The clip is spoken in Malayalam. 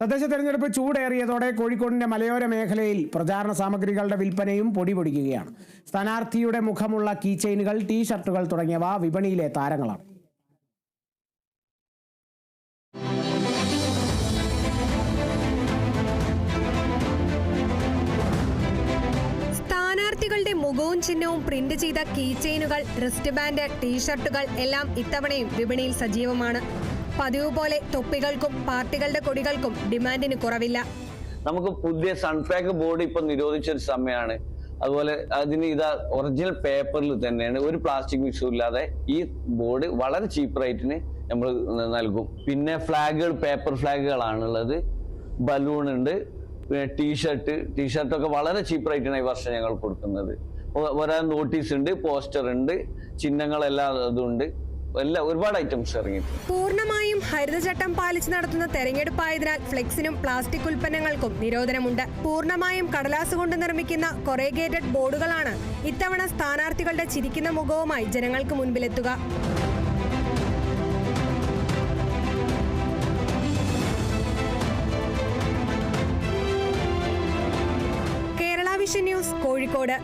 തദ്ദേശ തെരഞ്ഞെടുപ്പ് ചൂടേറിയതോടെ കോഴിക്കോടിന്റെ മലയോര മേഖലയിൽ പ്രചാരണ സാമഗ്രികളുടെ വിൽപ്പനയും പൊടിപൊടിക്കുകയാണ്. സ്ഥാനാർത്ഥിയുടെ മുഖമുള്ള കീ ചെയിനുകൾ, ടീ-ഷർട്ടുകൾ തുടങ്ങിയവ വിപണിയിലെ താരങ്ങളാണ്. സ്ഥാനാർത്ഥികളുടെ മുഖവും ചിഹ്നവും പ്രിന്റ് ചെയ്ത കീ ചെയിനുകൾ, റിസ്റ്റ് ബാൻഡ്, ടീ-ഷർട്ടുകൾ എല്ലാം ഇത്തവണയും വിപണിയിൽ സജീവമാണ്. പതിവ് പോലെ തൊപ്പികൾക്കും പാർട്ടികളുടെ കൊടികൾക്കും ഡിമാൻഡിന് കുറവില്ല. നമുക്ക് പുതിയ സൺഫ്ലാഗ് ബോർഡ് ഇപ്പൊ നിരോധിച്ചൊരു സമയമാണ്. അതുപോലെ അതിന് ഒറിജിനൽ പേപ്പറിൽ തന്നെയാണ്, ഒരു പ്ലാസ്റ്റിക് മിക്സും ഇല്ലാതെ ഈ ബോർഡ് വളരെ ചീപ്പ് റേറ്റിന് നമ്മൾ നൽകും. പിന്നെ ഫ്ലാഗുകൾ പേപ്പർ ഫ്ലാഗുകളാണുള്ളത്, ബലൂൺ ഉണ്ട്, പിന്നെ ടീഷർട്ടൊക്കെ വളരെ ചീപ്പ് റേറ്റിനാണ് ഈ വർഷം ഞങ്ങൾ കൊടുക്കുന്നത്. ഒരേ നോട്ടീസ് ഉണ്ട്, പോസ്റ്റർ ഉണ്ട്, ചിഹ്നങ്ങളെല്ലാം അതുണ്ട്, ഒരുപാട് ഐറ്റംസ് ഇറങ്ങിയിട്ടുണ്ട്. പൂർണ്ണമായും ഹരിതചട്ടം പാലിച്ച് നടത്തുന്ന തെരഞ്ഞെടുപ്പായതിനാൽ ഫ്ലെക്സിനും പ്ലാസ്റ്റിക് ഉൽപ്പന്നങ്ങൾക്കും നിരോധനമുണ്ട്. പൂർണ്ണമായും കടലാസ് കൊണ്ട് നിർമ്മിക്കുന്ന കൊറേഗേറ്റഡ് ബോർഡുകളാണ് ഇത്തവണ സ്ഥാനാർത്ഥികളുടെ ചിരിക്കുന്ന മുഖവുമായി ജനങ്ങൾക്ക് മുൻപിലെത്തുക. Kerala vision news, Kozhikode.